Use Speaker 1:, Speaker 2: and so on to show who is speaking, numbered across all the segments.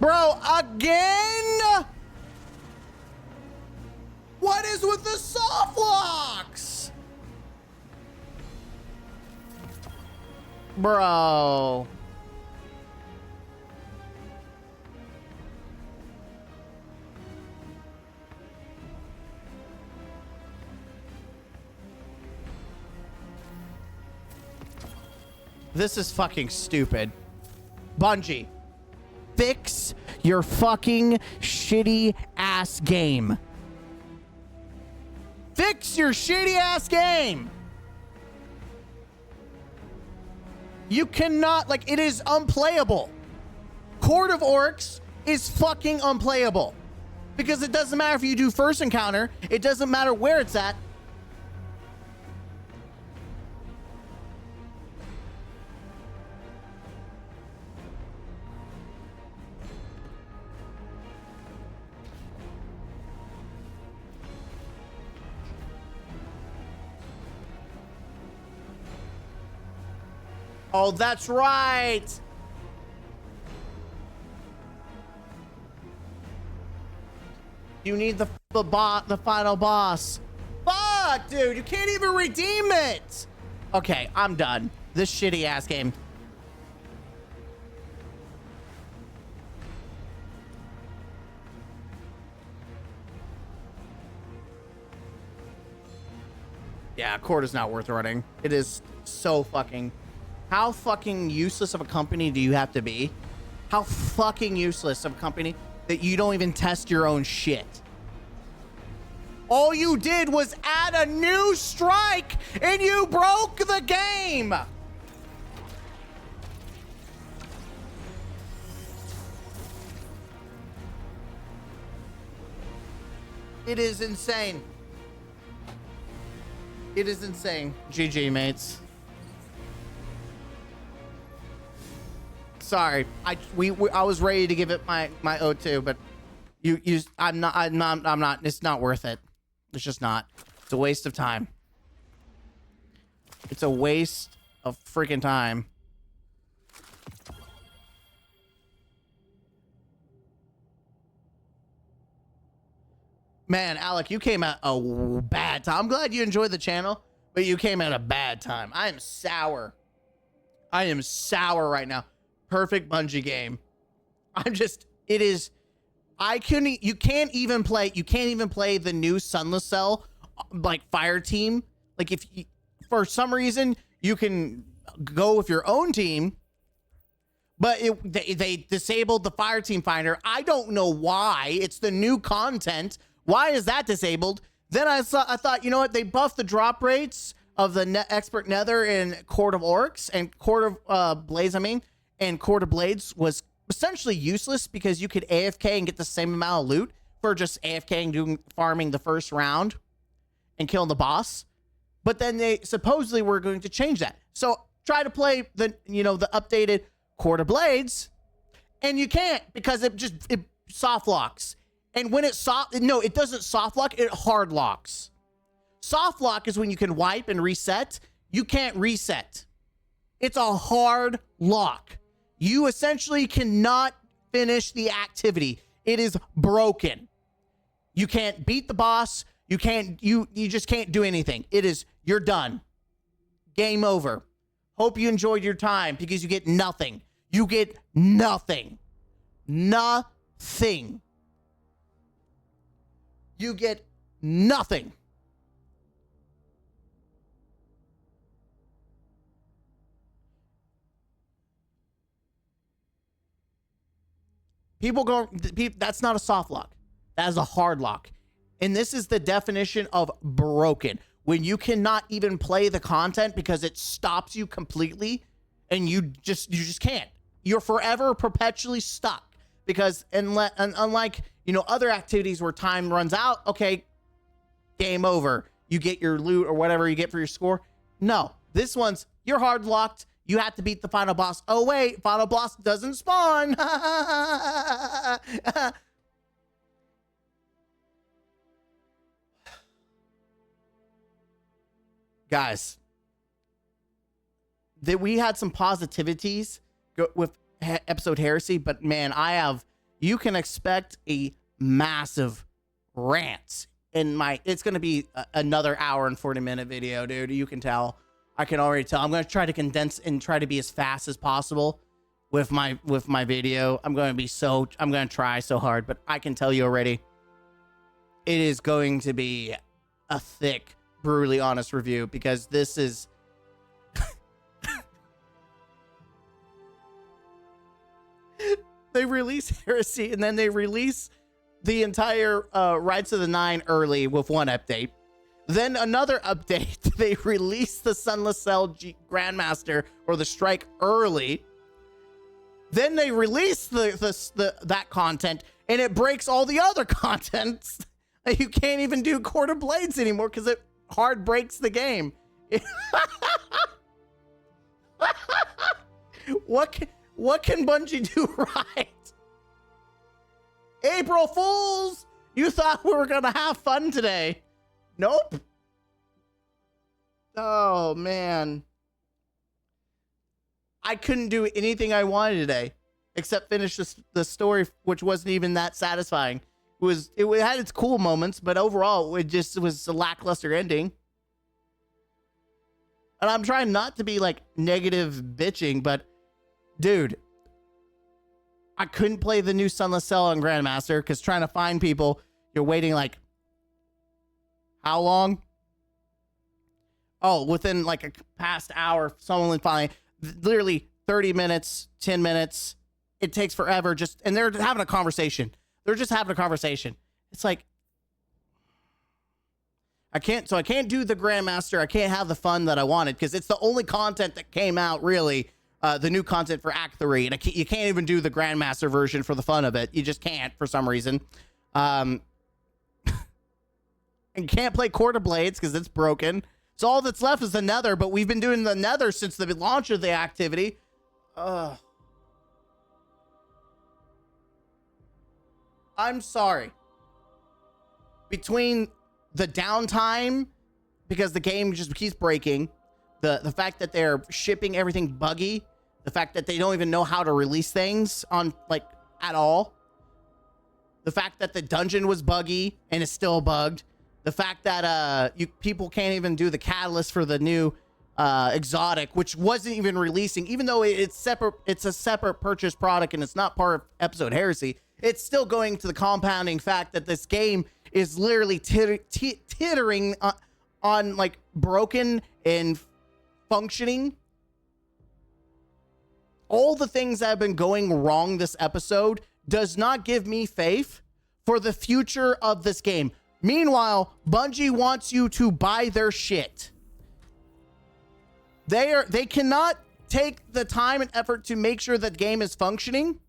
Speaker 1: Bro, again? What is with the soft locks? Bro. This is fucking stupid. Bungie, fix your fucking shitty ass game. Fix your shitty ass game. You cannot, like, it is unplayable. Court of Orcs is fucking unplayable. Because it doesn't matter if you do first encounter, it doesn't matter where it's at. Oh, that's right. You need the final boss. Fuck, dude, you can't even redeem it. Okay, I'm done. This shitty ass game. Yeah, Court is not worth running. It is so fucking... How fucking useless of a company do you have to be? How fucking useless of a company that you don't even test your own shit? All you did was add a new strike and you broke the game. It is insane. It is insane. GG, mates. Sorry, I was ready to give it my O2, but I'm not. It's not worth it. It's just not. It's a waste of time. It's a waste of freaking time. Man, Alec, you came at a bad time. I'm glad you enjoyed the channel, but you came at a bad time. I am sour. I am sour right now. Perfect Bungie game. It is, you can't even play the new Sunless Cell, like fire team. Like if you, for some reason you can go with your own team, but they disabled the fire team finder. I don't know why. It's the new content. Why is that disabled? Then I thought, you know what? They buffed the drop rates of the expert nether in Court of Orcs and Court of Blades, and Court of Blades was essentially useless because you could AFK and get the same amount of loot for just AFK and farming the first round and killing the boss. But then they supposedly were going to change that. So try to play the updated Court of Blades, and you can't because it soft locks. And when it it doesn't soft lock, it hard locks. Soft lock is when you can wipe and reset. You can't reset. It's a hard lock. You essentially cannot finish the activity. It is broken. You can't beat the boss. You just can't do anything. You're done. Game over. Hope you enjoyed your time because you get nothing. You get nothing. Nothing. You get nothing. That's not a soft lock. That is a hard lock. And this is the definition of broken. When you cannot even play the content because it stops you completely and you just can't. You're forever perpetually stuck because unlike, other activities where time runs out, okay, game over. You get your loot or whatever you get for your score. No, this one's, you're hard locked. You have to beat the final boss. Oh, wait, final boss doesn't spawn. Guys, we had some positivities with episode Heresy, but man, I have you can expect a massive rant in my, it's going to be another hour and 40-minute video, dude. You can tell. I can already tell. I'm going to try to condense and try to be as fast as possible with my video. I'm going to try so hard, but I can tell you already, it is going to be a thick, brutally honest review, because this is they release Heresy and then they release the entire Rights of the Nine early with one update. Then another update, they release the Sunless Cell Grandmaster or the Strike early. Then they release that content, and it breaks all the other contents. You can't even do Court of Blades anymore because it hard breaks the game. What can Bungie do right? April Fools! You thought we were gonna have fun today. Nope. Oh, man. I couldn't do anything I wanted today except finish the story, which wasn't even that satisfying. It had its cool moments, but overall, it was a lackluster ending. And I'm trying not to be like negative bitching, but dude, I couldn't play the new Sunless Cell on Grandmaster because trying to find people, you're waiting like how long? Oh, within like a past hour, someone finally, literally 30 minutes, 10 minutes. It takes forever and they're having a conversation. They're just having a conversation. It's like, I can't do the Grandmaster. I can't have the fun that I wanted because it's the only content that came out really, the new content for Act 3. And you can't even do the Grandmaster version for the fun of it. You just can't for some reason. And can't play Court of Blades because it's broken. So all that's left is the Nether, but we've been doing the Nether since the launch of the activity. I'm sorry. Between the downtime, because the game just keeps breaking, the fact that they're shipping everything buggy, the fact that they don't even know how to release things on like at all, the fact that the dungeon was buggy and is still bugged, the fact that people can't even do the catalyst for the new exotic, which wasn't even releasing, even though it's separate. It's a separate purchase product and it's not part of episode Heresy. It's still going to the compounding fact that this game is literally tittering on like broken and functioning. All the things that have been going wrong this episode does not give me faith for the future of this game. Meanwhile, Bungie wants you to buy their shit. They cannot take the time and effort to make sure that game is functioning,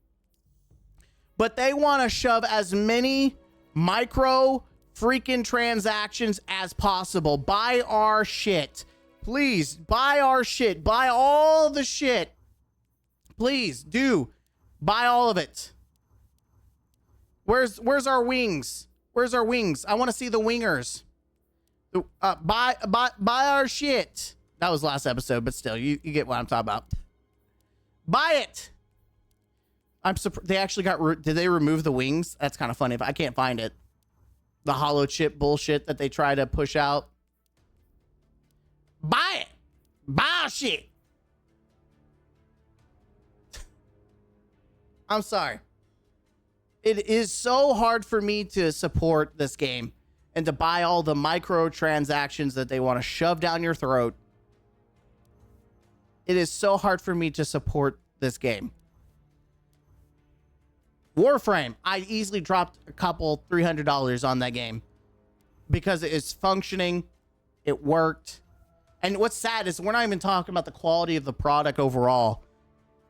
Speaker 1: but they want to shove as many micro freaking transactions as possible. Buy our shit. Please, buy our shit. Buy all the shit. Please, do. Buy all of it. Where's our wings? Where's our wings? I want to see the wingers. Buy our shit. That was last episode, but still, you get what I'm talking about. Buy it. I'm surprised they actually did they remove the wings? That's kind of funny, but I can't find it. The hollow chip bullshit that they try to push out. Buy it. Buy our shit. I'm sorry. It is so hard for me to support this game and to buy all the microtransactions that they want to shove down your throat. It is so hard for me to support this game. Warframe, I easily dropped a couple $300 on that game because it is functioning. It worked. And what's sad is we're not even talking about the quality of the product overall.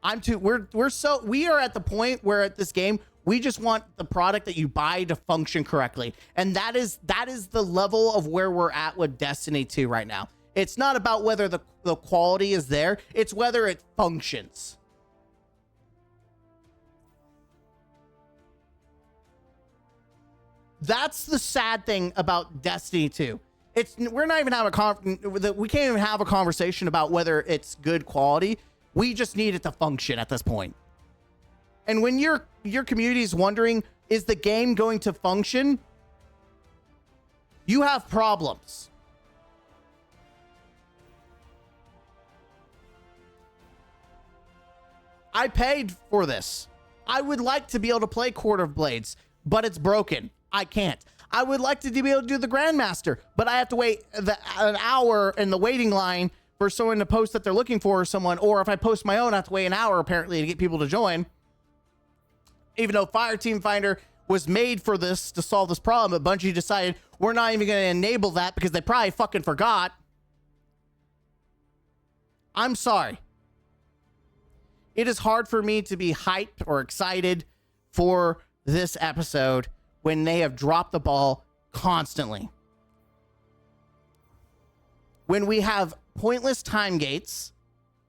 Speaker 1: We are at the point where at this game, we just want the product that you buy to function correctly. And that is the level of where we're at with Destiny 2 right now. It's not about whether the quality is there. It's whether it functions. That's the sad thing about Destiny 2. We're not even having we can't even have a conversation about whether it's good quality. We just need it to function at this point. And when your community is wondering, is the game going to function? You have problems. I paid for this. I would like to be able to play Court of Blades, but it's broken. I can't. I would like to be able to do the Grandmaster, but I have to wait an hour in the waiting line for someone to post that they're looking for someone, or if I post my own, I have to wait an hour apparently to get people to join. Even though Fireteam Finder was made for this to solve this problem, but Bungie decided we're not even going to enable that because they probably fucking forgot. I'm sorry. It is hard for me to be hyped or excited for this episode when they have dropped the ball constantly. When we have pointless time gates,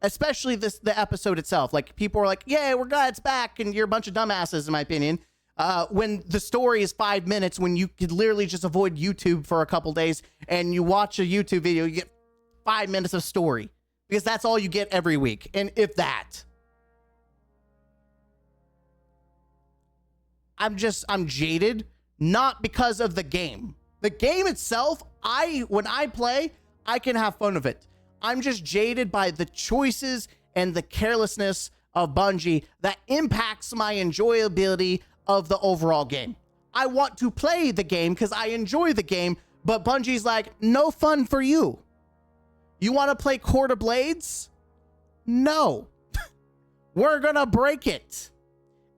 Speaker 1: especially the episode itself, like people are like, yeah, we're glad it's back, and you're a bunch of dumbasses in my opinion. When the story is 5 minutes, when you could literally just avoid YouTube for a couple days and you watch a YouTube video, you get 5 minutes of story because that's all you get every week. And if that, I'm jaded, not because of the game. The game itself, when I play, I can have fun of it. I'm just jaded by the choices and the carelessness of Bungie that impacts my enjoyability of the overall game. I want to play the game because I enjoy the game, but Bungie's like, no fun for you. You want to play Court of Blades? No. We're gonna break it.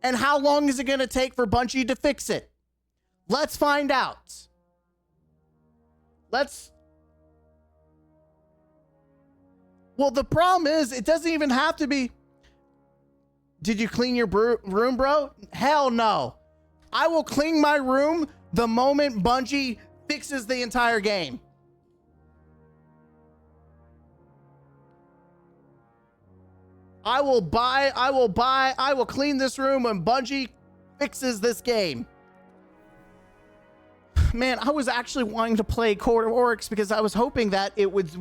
Speaker 1: And how long is it going to take for Bungie to fix it? Let's find out. Well, the problem is, it doesn't even have to be. Did you clean your room, bro? Hell no. I will clean my room the moment Bungie fixes the entire game. I will clean this room when Bungie fixes this game. Man, I was actually wanting to play Court of Oryx because I was hoping that it would,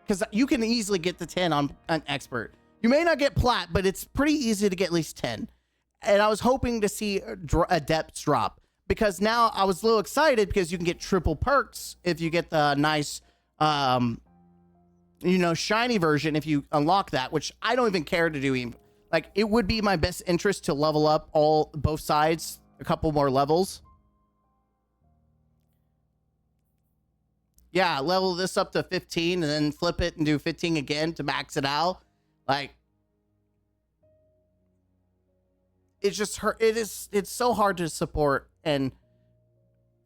Speaker 1: because you can easily get the 10 on an expert. You may not get plat, but it's pretty easy to get at least 10. And I was hoping to see a depth drop because now I was a little excited because you can get triple perks if you get the nice, shiny version if you unlock that, which I don't even care to do. Even like, it would be my best interest to level up both sides a couple more levels. Yeah, level this up to 15 and then flip it and do 15 again to max it out. Like, it's just it's so hard to support, and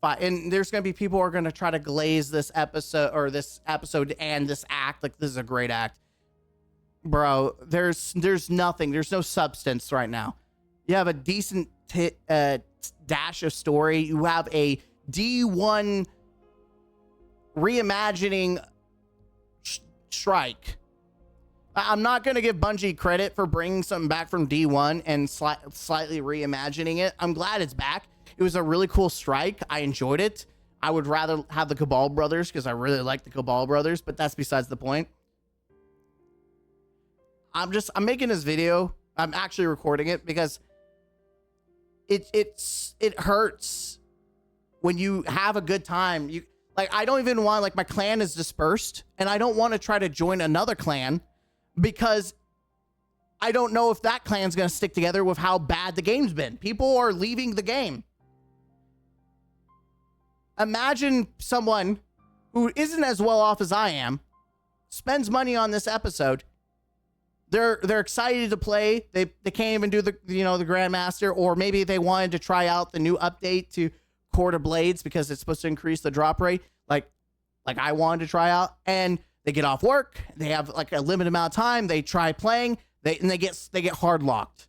Speaker 1: there's going to be people who are going to try to glaze this episode and this act like this is a great act. Bro, there's nothing. There's no substance right now. You have a decent dash of story. You have a D1 reimagining strike. I'm not going to give Bungie credit for bringing something back from D1 and slightly reimagining it. I'm glad it's back. It was a really cool strike. I enjoyed it. I would rather have the Cabal Brothers because I really like the Cabal Brothers, but that's besides the point. I'm making this video. I'm actually recording it because it hurts when you have a good time. I don't even want, like, my clan is dispersed and I don't want to try to join another clan because I don't know if that clan's going to stick together with how bad the game's been. People are leaving the game. Imagine someone who isn't as well off as I am spends money on this episode. They're excited to play. They can't even do the Grandmaster, or maybe they wanted to try out the new update to Court of Blades because it's supposed to increase the drop rate. Like I wanted to try out, and they get off work. They have like a limited amount of time. They try playing. They get hard locked.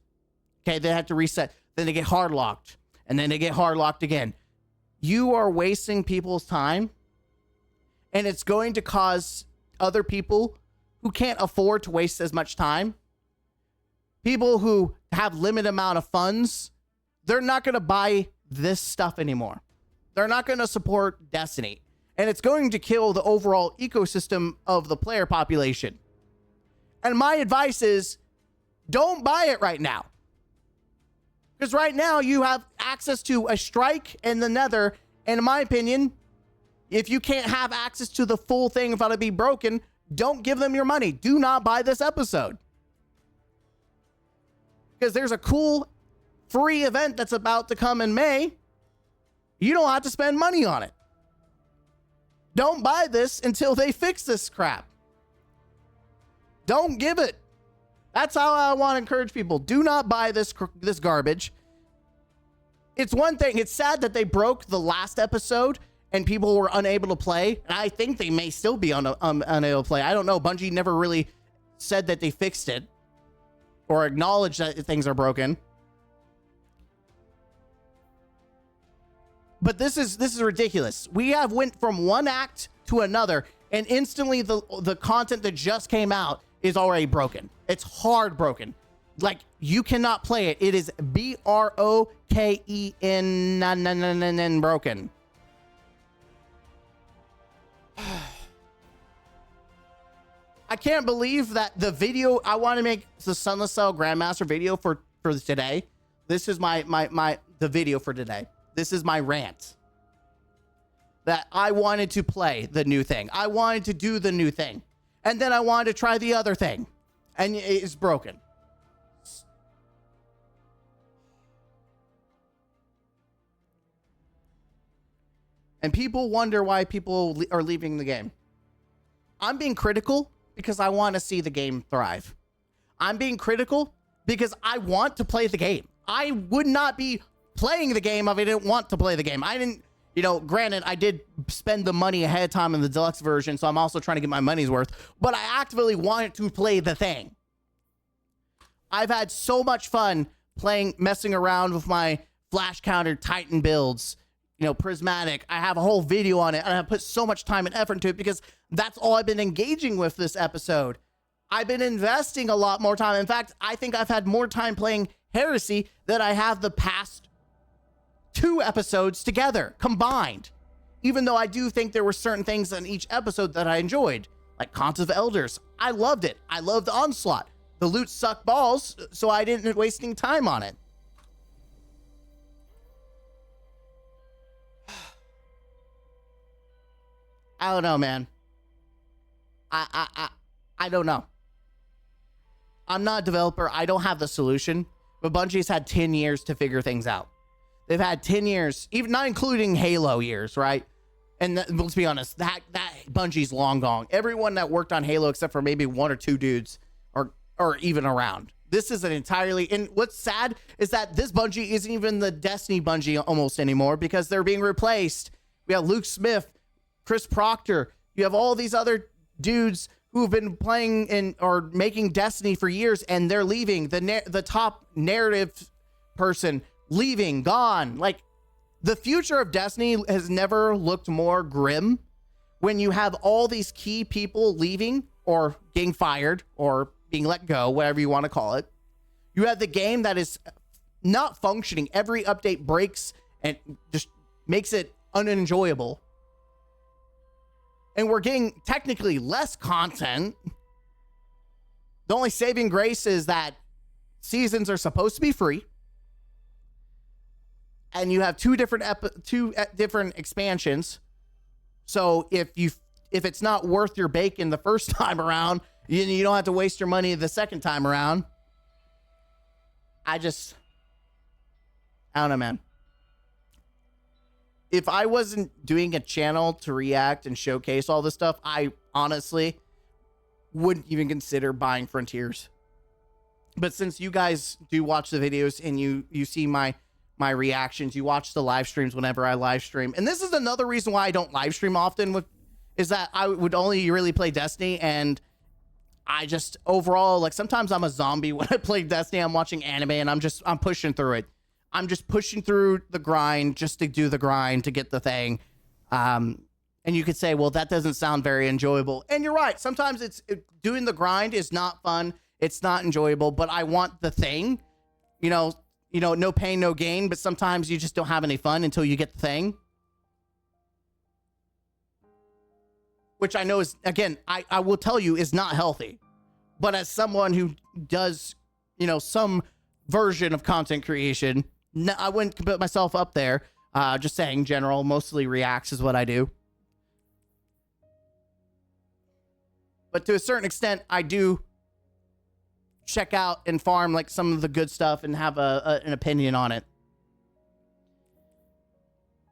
Speaker 1: Okay, they have to reset. Then they get hard locked, and then they get hard locked again. You are wasting people's time, and it's going to cause other people who can't afford to waste as much time, people who have limited amount of funds, they're not going to buy this stuff anymore. They're not going to support Destiny, and it's going to kill the overall ecosystem of the player population. And my advice is, don't buy it right now. Because right now you have access to a strike and the nether. And in my opinion, if you can't have access to the full thing without it be broken, don't give them your money. Do not buy this episode. Because there's a cool free event that's about to come in May. You don't have to spend money on it. Don't buy this until they fix this crap. Don't give it. That's how I want to encourage people. Do not buy this garbage. It's one thing. It's sad that they broke the last episode and people were unable to play. And I think they may still be unable to play. I don't know. Bungie never really said that they fixed it or acknowledged that things are broken. But this is ridiculous. We have went from one act to another, and instantly the content that just came out is already broken. It's hard broken. Like, you cannot play it. It is broken. Broken. I can't believe that the video I want to make the Sunless Cell Grandmaster video for today. This is the video for today. This is my rant. That I wanted to play the new thing. I wanted to do the new thing. And then I wanted to try the other thing. And it's broken. And people wonder why people are leaving the game. I'm being critical because I want to see the game thrive. I'm being critical because I want to play the game. I would not be playing the game if I didn't want to play the game. I didn't, granted, I did spend the money ahead of time in the deluxe version, so I'm also trying to get my money's worth, but I actively wanted to play the thing. I've had so much fun messing around with my flash counter Titan builds, prismatic. I have a whole video on it, and I put so much time and effort into it because that's all I've been engaging with this episode. I've been investing a lot more time. In fact, I think I've had more time playing Heresy than I have the past 2 episodes together combined, even though I do think there were certain things in each episode that I enjoyed, like Cons of Elders. I loved it. I loved Onslaught. The loot sucked balls, so I didn't waste any time on it. I don't know, man. I don't know. I'm not a developer. I don't have the solution, but Bungie's had 10 years to figure things out. They've had 10 years, even not including Halo years, right? And let's be honest, that Bungie's long gone. Everyone that worked on Halo, except for maybe 1 or 2 dudes, are even around. This is an entirely, and what's sad is that this Bungie isn't even the Destiny Bungie almost anymore because they're being replaced. We have Luke Smith, Chris Proctor. You have all these other dudes who've been playing or making Destiny for years, and they're leaving. The top narrative person leaving, gone. Like, the future of Destiny has never looked more grim when you have all these key people leaving or getting fired or being let go, whatever you want to call it. You have the game that is not functioning. Every update breaks and just makes it unenjoyable. And we're getting technically less content. The only saving grace is that seasons are supposed to be free. And you have two different expansions. So if it's not worth your bacon the first time around, you don't have to waste your money the second time around. I don't know, man. If I wasn't doing a channel to react and showcase all this stuff, I honestly wouldn't even consider buying Frontiers. But since you guys do watch the videos and you see my reactions, you watch the live streams whenever I live stream. And this is another reason why I don't live stream often, is that I would only really play Destiny, and I just overall, like, sometimes I'm a zombie when I play Destiny. I'm watching anime and I'm pushing through it. I'm just pushing through the grind just to do the grind to get the thing. And you could say, well, that doesn't sound very enjoyable. And you're right. Sometimes doing the grind is not fun. It's not enjoyable, but I want the thing, no pain, no gain. But sometimes you just don't have any fun until you get the thing. Which I know is, again, I will tell you, is not healthy. But as someone who does, some version of content creation, No, I wouldn't put myself up there. Just saying, general, mostly reacts is what I do. But to a certain extent, I do check out and farm like some of the good stuff and have an opinion on it.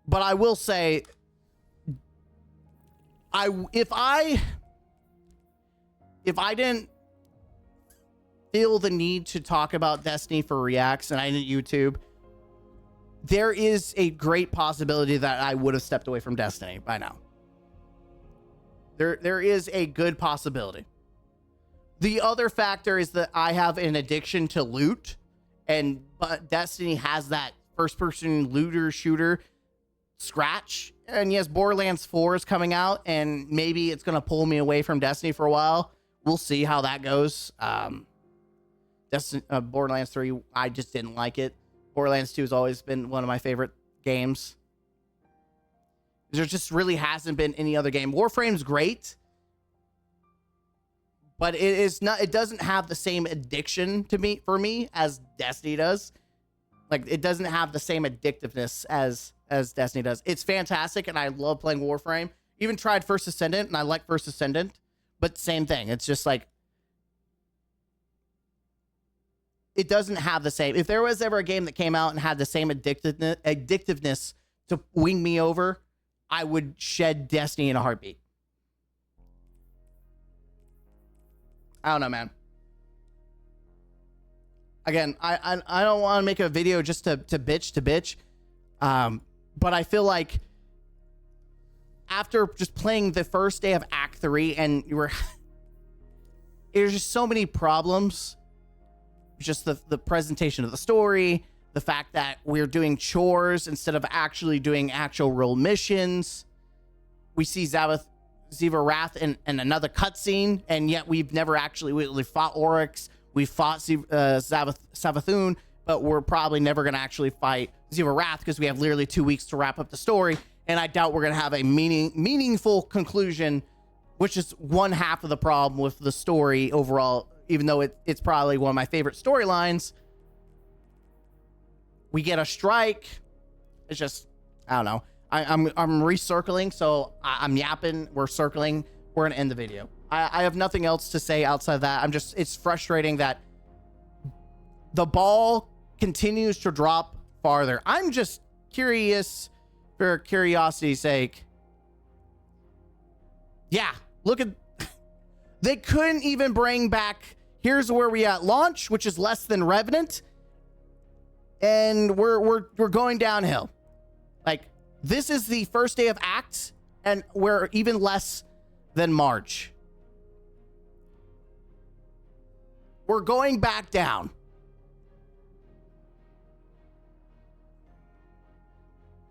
Speaker 1: But I will say, if I didn't feel the need to talk about Destiny for reacts and I didn't YouTube, there is a great possibility that I would have stepped away from Destiny by now. There is a good possibility. The other factor is that I have an addiction to loot, but Destiny has that first-person looter shooter scratch. And yes, Borderlands 4 is coming out, and maybe it's gonna pull me away from Destiny for a while. We'll see how that goes. Borderlands 3, I just didn't like it. Borderlands 2 has always been one of my favorite games. There just really hasn't been any other game. Warframe's great, but it is not. It doesn't have the same addiction for me as Destiny does. Like, it doesn't have the same addictiveness as Destiny does. It's fantastic, and I love playing Warframe. Even tried First Ascendant, and I like First Ascendant, but same thing. It's just like, it doesn't have the same. If there was ever a game that came out and had the same addictiveness to wing me over, I would shed Destiny in a heartbeat. I don't know, man. Again, I don't want to make a video just to bitch. But I feel like after just playing the first day of Act 3 and there's just so many problems. Just the presentation of the story, the fact that we're doing chores instead of actually doing actual real missions. We see Ziva Wrath in another cutscene, and yet we've never actually we fought Oryx, we fought Savathun, but we're probably never going to actually fight Ziva Wrath because we have literally 2 weeks to wrap up the story, and I doubt we're going to have a meaningful conclusion, which is one half of the problem with the story overall. Even though it's probably one of my favorite storylines, we get a strike. It's just, I don't know. I'm recircling, so I'm yapping. We're circling. We're gonna end the video. I have nothing else to say outside of that. It's frustrating that the ball continues to drop farther. I'm just curious for curiosity's sake. Yeah, look at, they couldn't even bring back, here's where we at launch, which is less than Revenant, and we're going downhill. Like, this is the first day of Acts, and we're even less than March. We're going back down.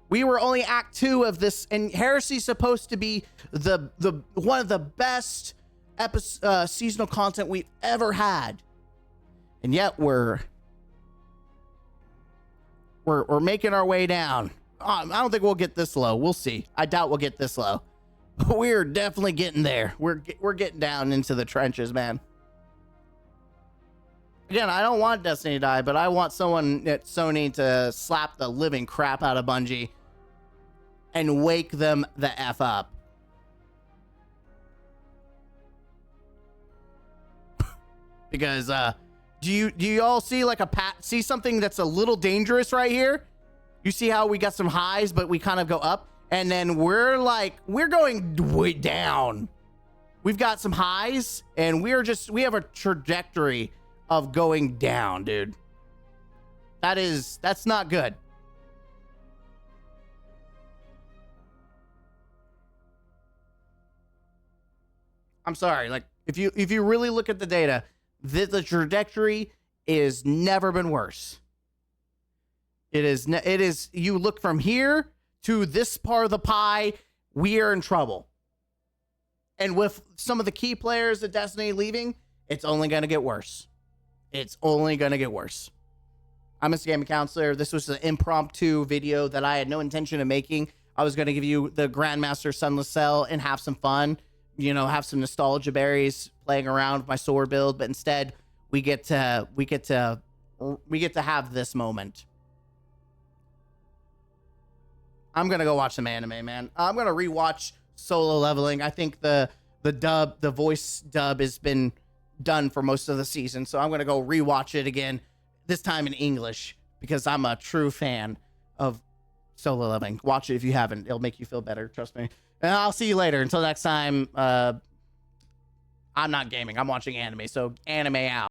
Speaker 1: We were only Act 2 of this, and Heresy's supposed to be the one of the best seasonal content we've ever had, and yet we're making our way down. I don't think we'll get this low. We'll see. I doubt we'll get this low, but we're definitely getting there. We're getting down into the trenches, man. Again, I don't want Destiny to die, but I want someone at Sony to slap the living crap out of Bungie and wake them the F up. Because do you all see like see something that's a little dangerous right here? You see how we got some highs, but we kind of go up, and then we're going way down. We've got some highs, and we have a trajectory of going down, dude. That's not good. I'm sorry. Like, if you really look at the data, the trajectory is never been worse. It is, you look from here to this part of the pie, we are in trouble. And with some of the key players at Destiny leaving, it's only going to get worse. It's only going to get worse. I'm a gaming counselor. This was an impromptu video that I had no intention of making. I was going to give you the Grandmaster Sunless Cell and have some fun, you know, have some nostalgia berries playing around with my sword build, but instead we get to have this moment. I'm gonna go watch some anime, man. I'm gonna rewatch Solo Leveling. I think the voice dub has been done for most of the season, so I'm gonna go rewatch it again, this time in English, because I'm a true fan of Solo Leveling. Watch it if you haven't. It'll make you feel better, trust me. And I'll see you later. Until next time, I'm not gaming. I'm watching anime, so anime out.